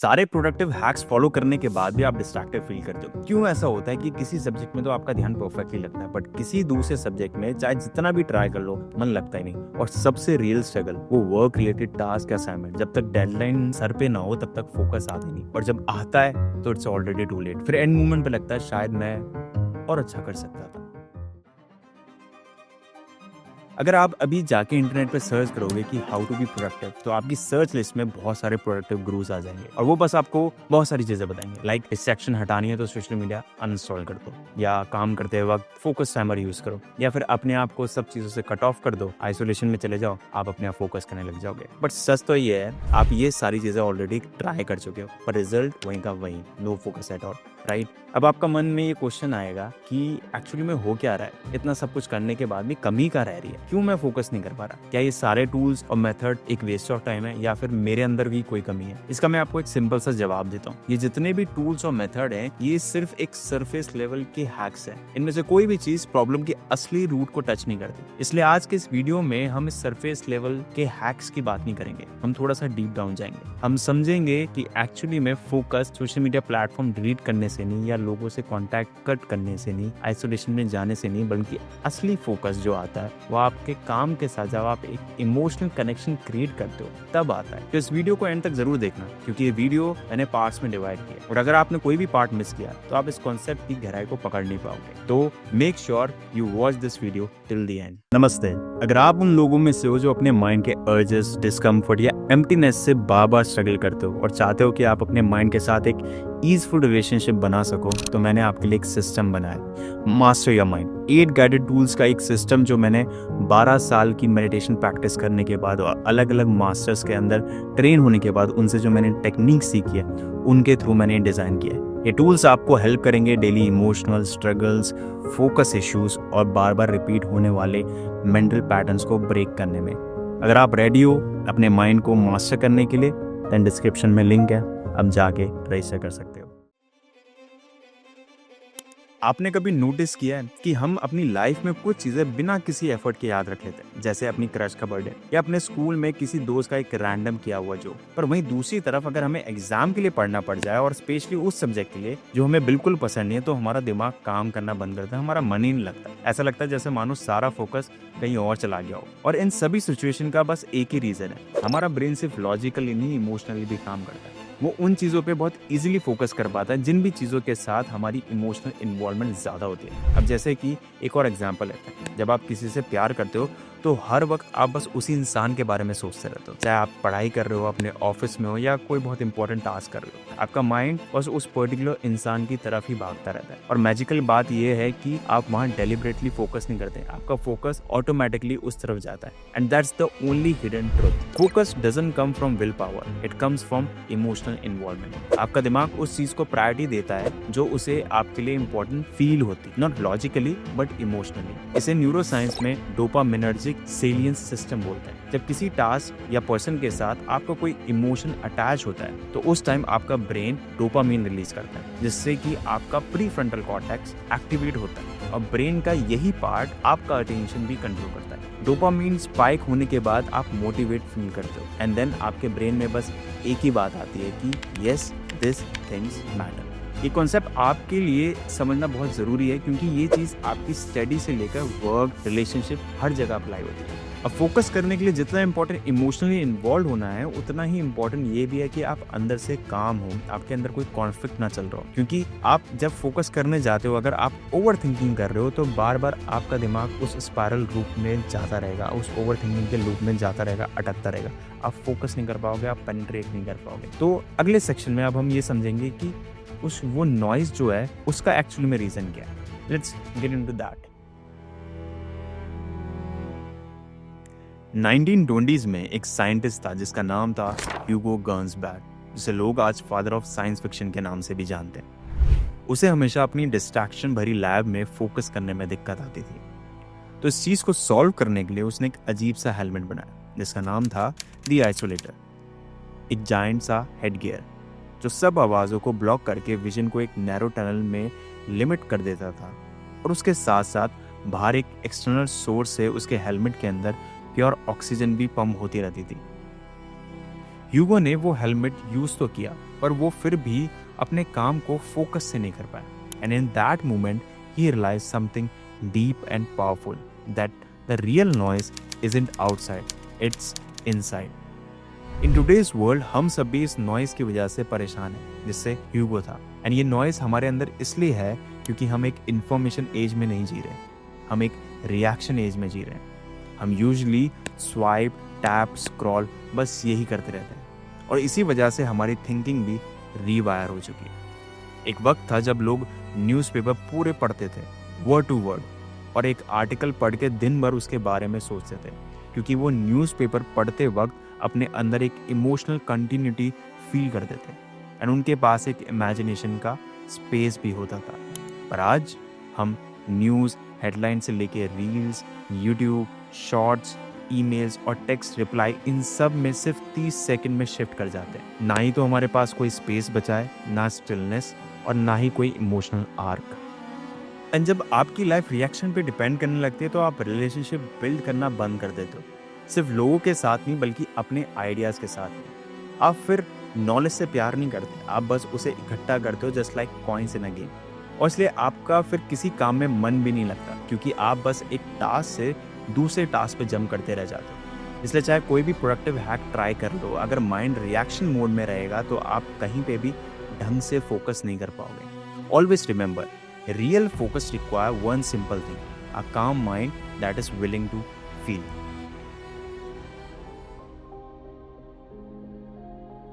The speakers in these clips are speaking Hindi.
सारे प्रोडक्टिव हैक्स फॉलो करने के बाद भी आप डिस्ट्रैक्टेड फील करते हो। क्यों ऐसा होता है कि किसी सब्जेक्ट में तो आपका ध्यान परफेक्टली लगता है, बट किसी दूसरे सब्जेक्ट में चाहे जितना भी ट्राई कर लो मन लगता ही नहीं। और सबसे रियल स्ट्रगल वो वर्क रिलेटेड टास्क या असाइनमेंट, जब तक डेडलाइन सर पे ना हो तब तक फोकस आता ही नहीं, और जब आता है तो इट्स ऑलरेडी टू लेट। फिर एंड मोमेंट पे लगता है शायद मैं और अच्छा कर सकता था। अगर आप अभी जाके इंटरनेट पे सर्च करोगे कि हाउ टू बी प्रोडक्टिव, तो आपकी सर्च लिस्ट में बहुत सारे प्रोडक्टिव गुरुज आ जाएंगे और वो बस आपको बहुत सारी चीजें बताएंगे। लाइक डिस्ट्रैक्शन हटानी है तो सोशल मीडिया अनइंस्टॉल कर दो, या काम करते वक्त फोकस टाइमर यूज करो, या फिर अपने आप को सब चीजों से कट ऑफ कर दो, आइसोलेशन में चले जाओ, आप अपने आप फोकस करने लग जाओगे। बट सच तो ये है, आप ये सारी चीजें ऑलरेडी ट्राई कर चुके हो, पर रिजल्ट वहीं का वहीं, no focus at all, right? अब आपका मन में ये क्वेश्चन आएगा कि एक्चुअली में हो क्या रहा है, इतना सब कुछ करने के बाद भी कमी क्या रह रही है, क्यों मैं फोकस नहीं कर पा रहा? क्या ये सारे टूल्स और मेथड एक वेस्ट ऑफ टाइम है, या फिर मेरे अंदर भी कोई कमी है? इसका मैं आपको एक सिंपल सा जवाब देता हूँ। ये जितने भी टूल्स और मेथड हैं, ये सिर्फ एक सरफेस लेवल के हैक्स हैं। इनमें से कोई भी चीज प्रॉब्लम की असली रूट को टच नहीं करती। इसलिए आज के इस वीडियो में हम इस सरफेस लेवल के हैक्स की बात नहीं करेंगे, हम थोड़ा सा डीप डाउन जाएंगे। हम समझेंगे कि एक्चुअली में focus social media platform delete करने से नहीं, या लोगों से कॉन्टैक्ट कट करने से नहीं, आइसोलेशन में जाने से नहीं, बल्कि असली फोकस जो आता है वो आपके काम के साथ जब आप एक इमोशनल कनेक्शन क्रिएट करते हो तब आता है। तो इस वीडियो को एंड तक जरूर देखना, क्योंकि ये वीडियो मैंने पार्ट्स में डिवाइड किया, और अगर आपने कोई भी पार्ट मिस किया तो आप इस कॉन्सेप्ट की गहराई को पकड़ नहीं पाओगे। तो make sure you watch this video till the end. नमस्ते। अगर आप उन लोगों में से हो जो अपने माइंड के अर्जेस, डिस्कम्फर्ट या एम्प्टीनेस से बार बार स्ट्रगल करते हो और चाहते हो कि आप अपने माइंड के साथ एक ईजफुल रिलेशनशिप बना सको, तो मैंने आपके लिए एक सिस्टम बनाया, master your mind. 8 guided tools का एक सिस्टम जो मैंने 12 साल की मेडिटेशन प्रैक्टिस करने के बाद और अलग अलग मास्टर्स के अंदर ट्रेन होने के बाद उनसे जो मैंने टेक्निक सीखी है उनके थ्रू मैंने डिज़ाइन किया है। ये टूल्स आपको हेल्प करेंगे daily emotional struggles, focus issues और बार बार रिपीट होने वाले मेंटल पैटर्न्स को ब्रेक करने में। अगर आप रेडी हो अपने माइंड को मास्टर करने के लिए, देन डिस्क्रिप्शन में लिंक है, अब जाके रजिस्टर कर सकते हो। आपने कभी नोटिस किया है कि हम अपनी लाइफ में कुछ चीजें बिना किसी एफर्ट के याद रख लेते हैं, जैसे अपनी क्रश का बर्थडे या अपने स्कूल में किसी दोस्त का एक रैंडम किया हुआ जोक। पर वहीं दूसरी तरफ अगर हमें एग्जाम के लिए पढ़ना पड़ जाए, और स्पेशली उस सब्जेक्ट के लिए जो हमें बिल्कुल पसंद नहीं है, तो हमारा दिमाग काम करना बंद करता है, हमारा मन ही नहीं लगता। ऐसा लगता है जैसे मानो सारा फोकस कहीं और चला गया हो। और इन सभी सिचुएशन का बस एक ही रीजन है, हमारा ब्रेन सिर्फ लॉजिकली नहीं इमोशनली भी काम करता है। वो उन चीज़ों पे बहुत इजीली फोकस कर पाता है जिन भी चीज़ों के साथ हमारी इमोशनल इन्वॉल्वमेंट ज़्यादा होती है। अब जैसे कि एक और एग्जांपल है, जब आप किसी से प्यार करते हो तो हर वक्त आप बस उसी इंसान के बारे में सोचते रहते हो, चाहे आप पढ़ाई कर रहे हो, अपने ऑफिस में हो, या कोई बहुत इंपॉर्टेंट टास्क कर रहे हो। आपका माइंड बस उस पर्टिकुलर इंसान की तरफ ही भागता रहता है। और मैजिकल बात यह है कि आप वहाँ डेलिबरेटली फोकस नहीं करते, आपका फोकस ऑटोमेटिकली उस तरफ जाता है। And that's the only hidden truth. Focus doesn't come from will power, it comes from emotional involvement. आपका दिमाग उस चीज को प्रायोरिटी देता है जो उसे आपके लिए इंपॉर्टेंट फील होती, नॉट लॉजिकली बट इमोशनली। इसे न्यूरो साइंस में डोपामिनर्जिक सेलियंस सिस्टम बोलते हैं। जब किसी टास्क या पर्सन के साथ आपका कोई इमोशन अटैच होता है तो उस टाइम आपका ब्रेन डोपामिन रिलीज करता है, जिससे कि आपका प्रीफ्रंटल कॉर्टेक्स एक्टिवेट होता है, और ब्रेन का यही पार्ट आपका अटेंशन भी कंट्रोल करता है। डोपामिन स्पाइक होने के बाद आप मोटिवेट फील करते हो, एंड देन आपके ब्रेन में बस एक ही बात आती है कि यस दिस थिंग्स मैटर। ये कॉन्सेप्ट आपके लिए समझना बहुत ज़रूरी है, क्योंकि ये चीज़ आपकी स्टडी से लेकर वर्क, रिलेशनशिप हर जगह अप्लाई होती है। अब फोकस करने के लिए जितना इंपॉर्टेंट इमोशनली इन्वॉल्व होना है, उतना ही इंपॉर्टेंट ये भी है कि आप अंदर से काम हो, आपके अंदर कोई कॉन्फ्लिक्ट ना चल रहा हो। क्योंकि आप जब फोकस करने जाते हो, अगर आप ओवर थिंकिंग कर रहे हो, तो बार बार आपका दिमाग उस स्पायरल लूप में जाता रहेगा, उस ओवर थिंकिंग के लूप में जाता रहेगा, अटकता रहेगा। आप फोकस नहीं कर पाओगे, आप पेनिट्रेट नहीं कर पाओगे। तो अगले सेक्शन में अब हम ये समझेंगे कि वो नॉइज जो है उसका एक्चुअली में रीजन क्या है। Let's get into that. 1920s में एक साइंटिस्ट था जिसका नाम था ह्यूगो गर्न्सबर्ग, जिसे लोग आज फादर ऑफ साइंस फिक्शन के नाम से भी जानते हैं। उसे हमेशा अपनी डिस्ट्रैक्शन भरी लैब में फोकस करने में दिक्कत आती थी। तो इस चीज को सॉल्व करने के लिए उसने एक अजीब सा हेलमेट बनाया जिसका नाम था द आइसोलेटर। एक जायंट सा हेड गियर जो सब आवाज़ों को ब्लॉक करके विजन को एक नैरो टनल में लिमिट कर देता था, और उसके साथ साथ बाहर एक एक्सटर्नल सोर्स से उसके हेलमेट के अंदर प्योर ऑक्सीजन भी पंप होती रहती थी। ह्यूगो ने वो हेलमेट यूज तो किया, पर वो फिर भी अपने काम को फोकस से नहीं कर पाया। And in that moment he realize something deep and powerful, that the real noise isn't outside, it's inside. In today's world हम सभी इस नॉइज की वजह से परेशान हैं, जिससे ह्यूगो था। एंड ये नॉइज हमारे अंदर इसलिए है क्योंकि हम एक इंफॉर्मेशन एज में नहीं जी रहे, हम एक रिएक्शन एज में जी रहे हैं। हम यूजुअली स्वाइप, टैप, स्क्रॉल, बस यही करते रहते हैं, और इसी वजह से हमारी थिंकिंग भी रीवायर हो चुकी है। एक वक्त था जब लोग न्यूज़पेपर पूरे पढ़ते थे, वर्ड टू वर्ड, और एक आर्टिकल पढ़ के दिन भर उसके बारे में सोचते थे, क्योंकि वो न्यूज़पेपर पढ़ते वक्त अपने अंदर एक इमोशनल कंटिन्यूटी फील करते थे, एंड उनके पास एक इमेजिनेशन का स्पेस भी होता था। पर आज हम न्यूज़ हेडलाइन से लेके रील्स, यूट्यूब शॉर्ट्स, ईमेल्स और टेक्स्ट रिप्लाई, इन सब में सिर्फ 30 सेकंड में शिफ्ट कर जाते हैं। ना ही तो हमारे पास कोई स्पेस बचा है, ना स्टिलनेस, और ना ही कोई इमोशनल आर्क। एंड जब आपकी लाइफ रिएक्शन पे डिपेंड करने लगती है तो आप रिलेशनशिप बिल्ड करना बंद कर देते हो, सिर्फ लोगों के साथ नहीं बल्कि अपने आइडियाज़ के साथ भी। आप फिर नॉलेज से प्यार नहीं करते, आप बस उसे इकट्ठा करते हो, just like coins in a game. और इसलिए आपका फिर किसी काम में मन भी नहीं लगता, क्योंकि आप बस एक टास्क से दूसरे टास्क पे जंप करते रह जाते हो। इसलिए चाहे कोई भी प्रोडक्टिव हैक ट्राई कर लो, अगर माइंड रिएक्शन मोड में रहेगा तो आप कहीं पे भी ढंग से फोकस नहीं कर पाओगे। Always remember, real focus require one simple thing, a calm mind that is willing to feel.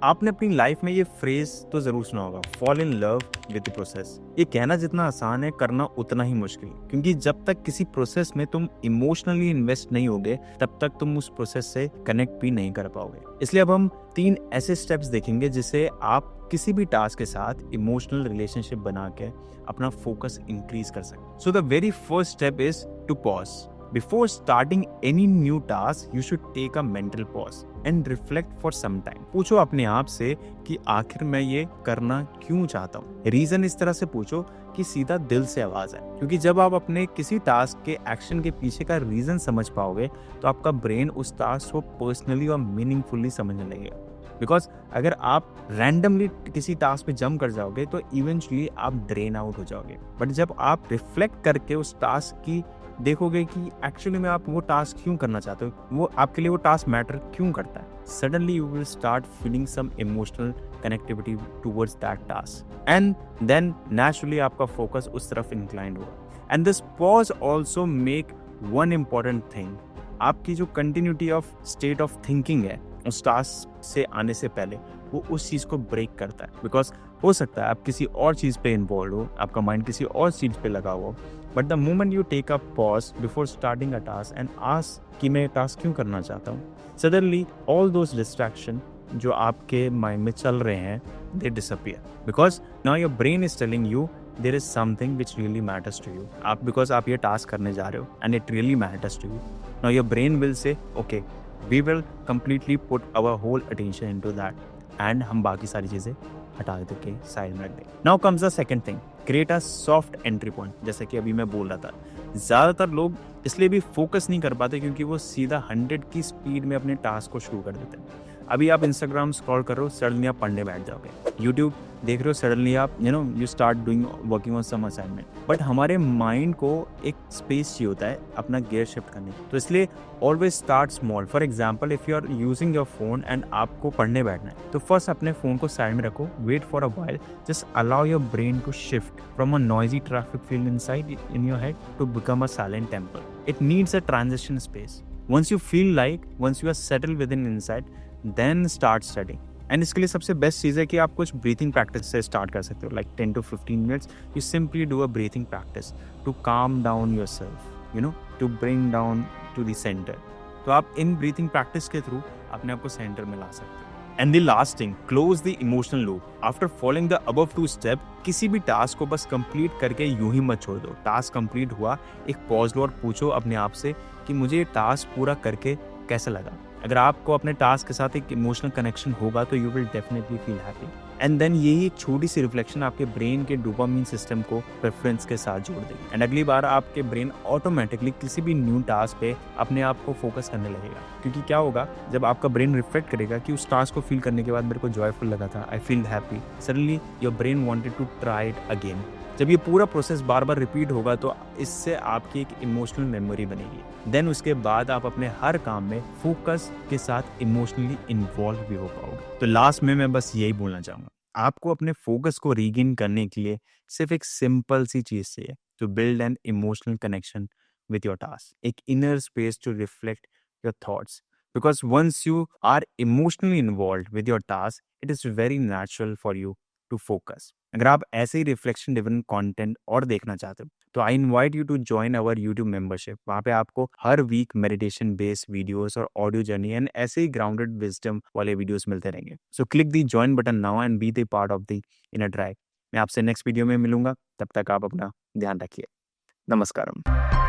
आपने अपनी लाइफ में ये फ्रेज तो जरूर सुना होगा, fall in love with the process. ये कहना जितना आसान है, करना उतना ही मुश्किल, क्योंकि जब तक किसी प्रोसेस में तुम इमोशनली इन्वेस्ट नहीं होगे, तब तक तुम उस प्रोसेस से कनेक्ट भी नहीं कर पाओगे। इसलिए अब हम 3 ऐसे स्टेप्स देखेंगे जिससे आप किसी भी टास्क के साथ इमोशनल रिलेशनशिप बना के अपना फोकस इंक्रीज कर सकते। So the very first step is to pause. Before starting any new task, you should take a mental pause and reflect for some time. पूछो अपने आप से कि आखिर मैं ये करना क्यों चाहता हूँ। रीजन इस तरह से पूछो कि सीधा दिल से आवाज है, क्योंकि जब आप अपने किसी टास्क के एक्शन के पीछे का रीजन समझ पाओगे तो आपका ब्रेन उस टास्क को पर्सनली और मीनिंगफुली समझने लगेगा। बिकॉज अगर आप रैंडमली किसी टास्क पे जंप कर जाओगे तो इवेंचुअली आप ड्रेन आउट हो जाओगे। बट जब आप रिफ्लेक्ट करके उस टास्क की देखोगे कि एक्चुअली में आप वो टास्क क्यों करना चाहते हो, वो आपके लिए वो टास्क मैटर क्यों करता है, suddenly you will start feeling some emotional connectivity towards that task, and then naturally आपका फोकस उस तरफ इंक्लाइंड होगा। And this pause also make one important thing, आपकी जो continuity of state of thinking है उस टास्क से आने से पहले, वो उस चीज़ को ब्रेक करता है। बिकॉज हो सकता है आप किसी और चीज़ पे इन्वॉल्व हो, आपका माइंड किसी और चीज़ पे लगा हुआ हो, but the moment you take a pause before starting a task and ask कि मैं टास्क क्यों करना चाहता हूँ, सडनली ऑल दोज डिस्ट्रैक्शन जो आपके माइंड में चल रहे हैं, they disappear, because now your brain is telling you there is something which really matters to you. Because आप ये टास्क करने जा रहे हो and it really matters to you, now your brain will say okay, we will completely put our whole attention into that, and हम बाकी सारी चीज़ें हटा देते के साइड में रख दें। Now comes the second thing, create a soft entry point। जैसे कि अभी मैं बोल रहा था, ज़्यादातर लोग इसलिए भी फोकस नहीं कर पाते क्योंकि वो सीधा 100 की स्पीड में अपने टास्क को शुरू कर देते हैं। अभी आप इंस्टाग्राम स्क्रॉल कर रहे हो, सडनली आप पढ़ने बैठ जाओगे। यूट्यूब देख रहे हो, सडनली आप you start doing working on some assignment. But हमारे माइंड को एक स्पेस चाहिए होता है अपना गियर शिफ्ट करने, तो इसलिए always start small. For example, if you are using your phone and आपको पढ़ने बैठना है, तो फर्स्ट अपने फ़ोन को साइड में रखो, wait for a while, just allow your brain to shift from a noisy traffic field inside in your head to become a silent temple. It needs a transition space. once you feel like, once you are settled within inside, then start studying। And इसके लिए सबसे बेस्ट चीज़ है कि आप कुछ ब्रीथिंग प्रैक्टिस से स्टार्ट कर सकते हो, like 10 to 15 minutes you simply do a breathing practice to calm down your self, to bring down to the centre. तो आप इन ब्रीथिंग प्रैक्टिस के थ्रू अपने आप को सेंटर में ला सकते हो। And the last thing, close the emotional loop. After following the above 2 step, किसी भी टास्क को बस कंप्लीट करके यूं ही मत छोड़ दो। टास्क कंप्लीट हुआ, एक पॉज लो और पूछो अपने आप से कि मुझे ये टास्क पूरा करके कैसा लगा। अगर आपको अपने टास्क के साथ एक इमोशनल कनेक्शन होगा तो you will definitely feel happy. And then यही एक छोटी सी रिफ्लेक्शन आपके ब्रेन के डोपामिन सिस्टम को प्रेफरेंस के साथ जोड़ देगी एंड अगली बार आपके ब्रेन ऑटोमेटिकली किसी भी न्यू टास्क पे अपने आप को फोकस करने लगेगा। क्योंकि क्या होगा, जब आपका ब्रेन रिफ्लेक्ट करेगा कि उस टास्क को फील करने के बाद मेरे को जॉयफुल लगा था, I feel happy, suddenly your brain wanted to try it again. जब ये पूरा प्रोसेस बार बार रिपीट होगा तो इससे आपकी एक इमोशनल मेमोरी बनेगी। देन उसके बाद आप अपने हर काम में फोकस के साथ इमोशनली इन्वॉल्व भी हो पाओगे। तो लास्ट में मैं बस यही बोलना चाहूंगा, आपको अपने फोकस को रीगेन करने के लिए सिर्फ एक सिंपल सी चीज चाहिए, to build an emotional connection with your task, एक inner space to reflect your thoughts. Because once you are emotionally involve with your task, it is very natural for you to focus. अगर आप ऐसे ही रिफ्लेक्शन ड्रिवन कंटेंट और देखना चाहते हो तो I invite you to join our YouTube membership. वहाँ पे आपको हर वीक मेडिटेशन बेस्ड वीडियोस और ऑडियो जर्नी एंड ऐसे ही ग्राउंडेड विजडम वाले वीडियोस मिलते रहेंगे। So click the join button now and be the part of the inner track. मैं आपसे नेक्स्ट वीडियो में मिलूंगा, तब तक आप अपना ध्यान रखिए। नमस्कारम।